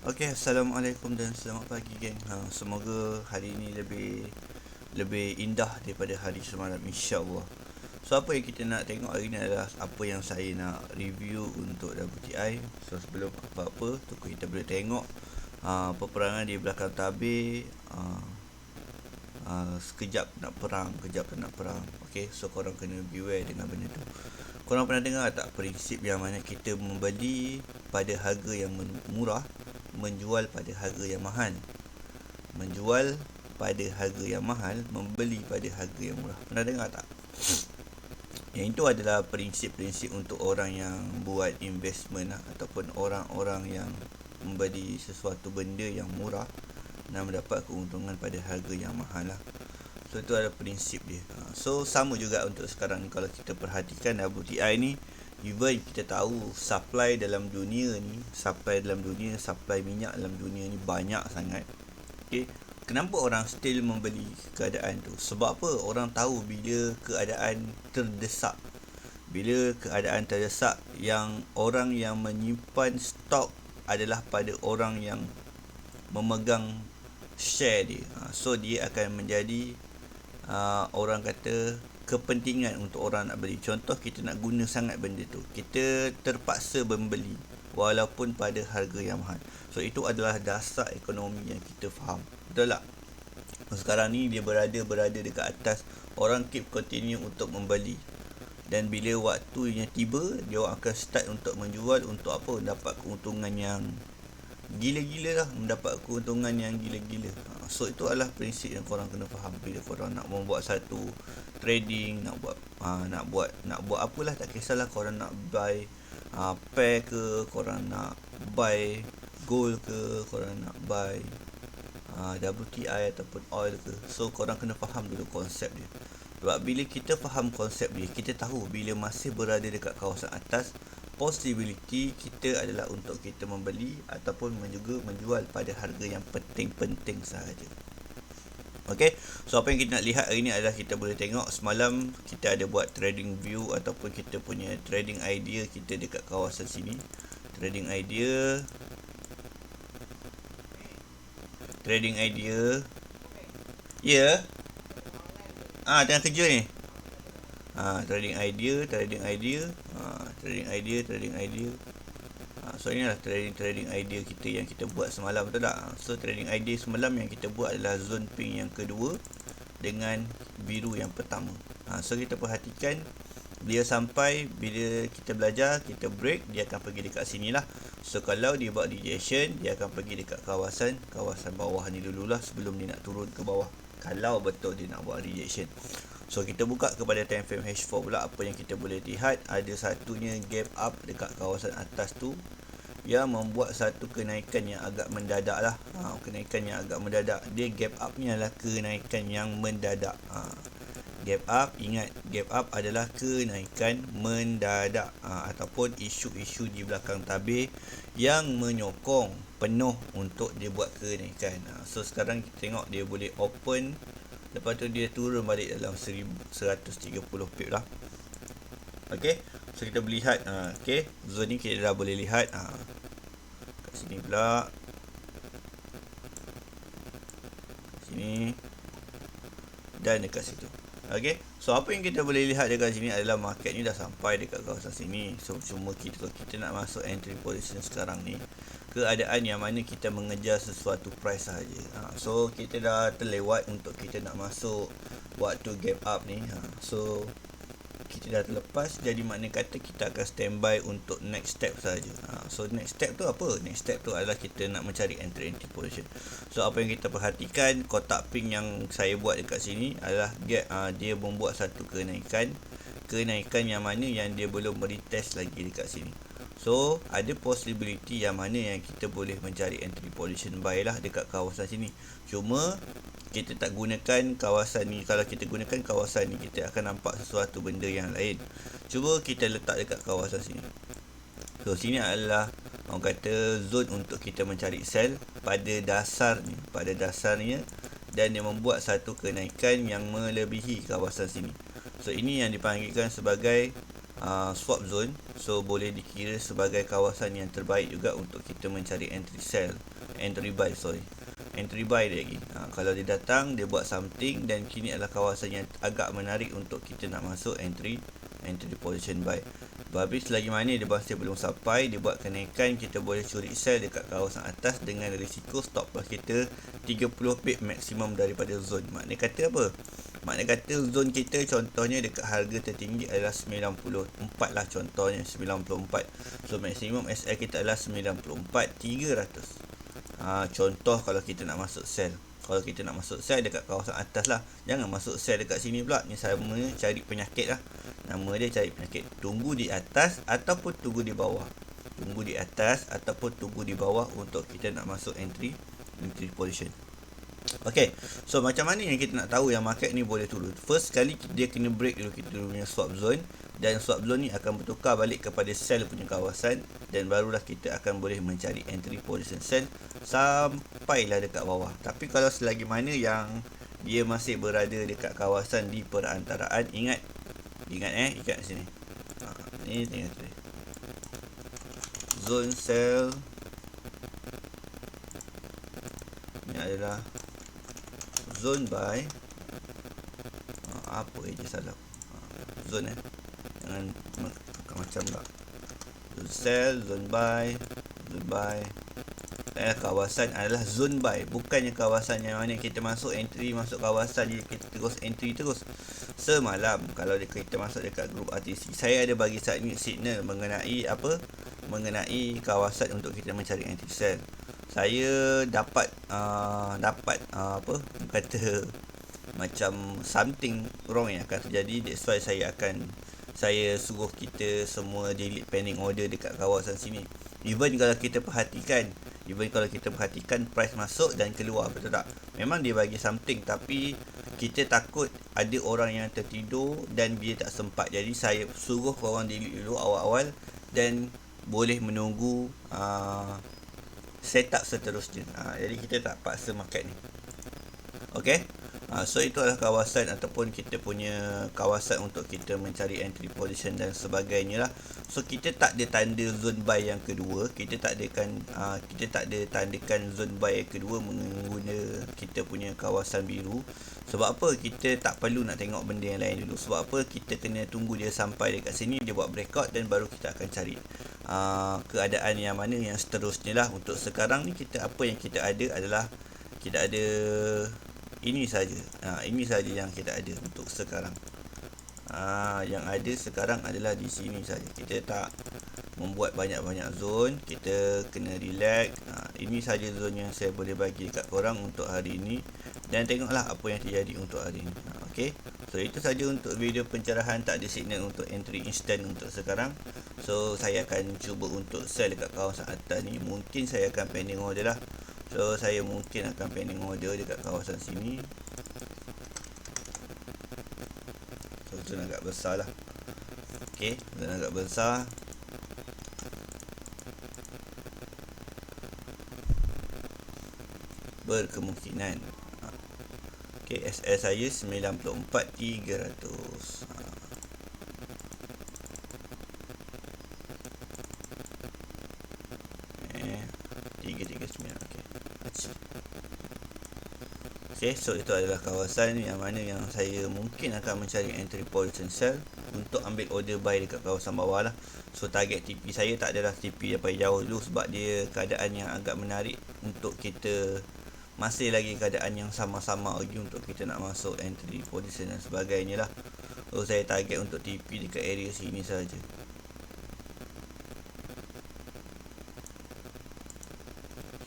Okey, assalamualaikum dan selamat pagi geng. Semoga hari ini lebih indah daripada hari semalam, insya-Allah. So apa yang kita nak tengok hari ni adalah apa yang saya nak review untuk WTI. So sebelum apa-apa tu kita boleh tengok peperangan di belakang tabir. Sekejap nak perang, kejap tak nak perang. Okey, so korang kena beware dengan benda tu. Korang pernah dengar tak prinsip yang mana kita membeli pada harga yang murah, menjual pada harga yang mahal? Menjual pada harga yang mahal, membeli pada harga yang murah. Pernah dengar tak? Yang itu adalah prinsip-prinsip untuk orang yang buat investment ataupun orang-orang yang membeli sesuatu benda yang murah dan mendapat keuntungan pada harga yang mahal lah. So itu adalah prinsip dia. So sama juga untuk sekarang ni, kalau kita perhatikan WTI ni, even kita tahu supply minyak dalam dunia ni banyak sangat. Okay, kenapa orang still membeli keadaan tu? Sebab apa? Orang tahu bila keadaan terdesak. Bila keadaan terdesak, yang orang yang menyimpan stok adalah pada orang yang memegang share dia. So dia akan menjadi orang kata kepentingan untuk orang nak beli. Contoh, kita nak guna sangat benda tu, kita terpaksa membeli walaupun pada harga yang mahal. So itu adalah dasar ekonomi yang kita faham. Betul tak? Sekarang ni dia berada dekat atas, orang keep continue untuk membeli, dan bila waktunya tiba, dia orang akan start untuk menjual. Untuk apa? Dapat keuntungan yang gila-gila lah, mendapat keuntungan yang gila-gila. So itu adalah prinsip yang korang kena faham bila korang nak membuat satu trading, nak buat apalah, tak kisahlah korang nak buy pair ke, korang nak buy gold ke, korang nak buy WTI ataupun oil ke. So korang kena faham dulu konsep dia. Sebab bila kita faham konsep dia, kita tahu bila masih berada dekat kawasan atas, possibility kita adalah untuk kita membeli ataupun juga menjual pada harga yang penting-penting sahaja. Okay, so apa yang kita nak lihat hari ni adalah, kita boleh tengok semalam kita ada buat trading view ataupun kita punya trading idea kita dekat kawasan sini. Trading idea ya, tengah kerja ni. Trading idea. So ini adalah trading idea kita yang kita buat semalam, betul tak? So trading idea semalam yang kita buat adalah zone pink yang kedua dengan biru yang pertama. So kita perhatikan, dia sampai, bila kita belajar, kita break, dia akan pergi dekat sini lah. So kalau dia buat rejection, dia akan pergi dekat kawasan bawah ni dululah sebelum dia nak turun ke bawah, kalau betul dia nak buat rejection. So kita buka kepada time frame H4 pula. Apa yang kita boleh lihat, ada satunya gap up dekat kawasan atas tu yang membuat satu kenaikan yang agak mendadak lah. Kenaikan yang agak mendadak. Dia gap up ni adalah kenaikan yang mendadak. Gap up, ingat, gap up adalah kenaikan mendadak, ataupun isu-isu di belakang tabir yang menyokong penuh untuk dia buat kenaikan. So sekarang kita tengok dia boleh open, lepas tu dia turun balik dalam 1130 pip lah. Okay, so kita boleh lihat. Okay, zone ni kita dah boleh lihat. Kat sini pula, sini dan dekat situ. Okay, so apa yang kita boleh lihat dekat sini adalah market ni dah sampai dekat kawasan sini. So cuma kalau kita nak masuk entry position sekarang ni, keadaan yang mana kita mengejar sesuatu price sahaja. So kita dah terlewat untuk kita nak masuk waktu gap up ni. So kita dah terlepas, jadi makna kata kita akan standby untuk next step saja. So next step tu apa? Next step tu adalah kita nak mencari entry position. So apa yang kita perhatikan, kotak pink yang saya buat dekat sini adalah dia membuat satu kenaikan yang mana yang dia belum retest lagi dekat sini. So ada possibility yang mana yang kita boleh mencari entry position buy lah dekat kawasan sini. Cuma kita tak gunakan kawasan ni. Kalau kita gunakan kawasan ni, kita akan nampak sesuatu benda yang lain. Cuba kita letak dekat kawasan sini. So sini adalah orang kata zone untuk kita mencari sell pada dasarnya, dan dia membuat satu kenaikan yang melebihi kawasan sini. So ini yang dipanggilkan sebagai swap zone. So boleh dikira sebagai kawasan yang terbaik juga untuk kita mencari entry buy. Entry buy dia lagi. Kalau dia datang, dia buat something, dan kini adalah kawasan yang agak menarik untuk kita nak masuk entry position buy. Habis lagi mana dia masih belum sampai, dia buat kenaikan, kita boleh curi sell dekat kawasan atas dengan risiko stop loss kita 30 pip maksimum daripada zone. Maknanya kata apa? Maknanya kata zone kita contohnya dekat harga tertinggi adalah 94 lah, contohnya 94. So maksimum SL kita adalah 94,300. Contoh kalau kita nak masuk sell. Kalau kita nak masuk sell dekat kawasan atas lah. Jangan masuk sell dekat sini pula. Ni sama cari penyakit lah. Nama dia cari penyakit. Tunggu di atas ataupun tunggu di bawah. Tunggu di atas ataupun tunggu di bawah untuk kita nak masuk entry position. Okay, so macam mana yang kita nak tahu yang market ni boleh turun? First sekali dia kena break dulu kita punya swap zone, dan swap zone ni akan bertukar balik kepada sell punya kawasan, dan barulah kita akan boleh mencari entry position sell sampailah dekat bawah. Tapi kalau selagi mana yang dia masih berada dekat kawasan di perantaraan, ingat sini. Ni tengok tu. Zone sell ni adalah zone buy. Apa je salah. Zone jangan macam tak. Zone sell, zone buy. Kawasan adalah zone buy, bukannya kawasan yang mana kita masuk kawasan je kita terus entry terus. Semalam kalau kita masuk dekat grup RTC, saya ada bagi signal mengenai kawasan untuk kita mencari entry sell. Saya dapat macam something wrong yang akan terjadi. That's why saya suruh kita semua delete pending order dekat kawasan sini. Even kalau kita perhatikan price masuk dan keluar, betul tak? Memang dia bagi something, tapi kita takut ada orang yang tertidur dan dia tak sempat. Jadi saya suruh korang delete dulu awal-awal dan boleh menunggu setup seterusnya. Jadi kita tak paksa market ni. Okay. So itu adalah kawasan ataupun kita punya kawasan untuk kita mencari entry position dan sebagainya lah. So kita tak ada tanda zone buy yang kedua. Kita tak ada tandakan zone buy yang kedua mengguna kita punya kawasan biru. Sebab apa? Kita tak perlu nak tengok benda yang lain dulu. Sebab apa? Kita kena tunggu dia sampai dekat sini, dia buat breakout, dan baru kita akan cari keadaan yang mana yang seterusnya lah. Untuk sekarang ni apa yang kita ada adalah kita ada ini saja. Ini saja yang kita ada untuk sekarang. Yang ada sekarang adalah di sini saja. Kita tak membuat banyak-banyak zone. Kita kena relax. Ini saja zone yang saya boleh bagi dekat korang untuk hari ini. Dan tengoklah apa yang terjadi untuk hari ini. Okay. So itu saja untuk video pencerahan. Tak ada signal untuk entry instant untuk sekarang. So saya akan cuba untuk sell dekat kawasan atas ni. Mungkin saya akan pending order lah. So saya mungkin akan pending order dekat kawasan sini. So zone agak besar lah. Okay, zone agak besar. Berkemungkinan. Okay, SL saya 94,300. 339. Okay, so itu adalah kawasan yang mana yang saya mungkin akan mencari entry position sell untuk ambil order buy dekat kawasan bawah lah. So target TP saya tak adalah TP daripada jauh dulu, sebab dia keadaan yang agak menarik untuk kita, masih lagi keadaan yang sama-sama lagi untuk kita nak masuk entry position dan sebagainya lah. So saya target untuk TP dekat area sini saja.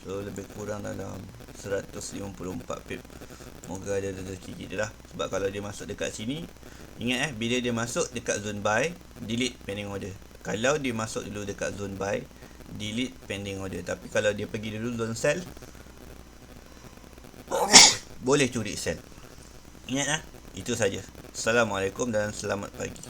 So lebih kurang dalam 154 pip. Moga ada rezeki kita lah. Sebab kalau dia masuk dekat sini, ingat bila dia masuk dekat zone buy, delete pending order. Kalau dia masuk dulu dekat zone buy, delete pending order. Tapi kalau dia pergi dulu zone sell, boleh curi sell. Ingat itu saja. Assalamualaikum dan selamat pagi.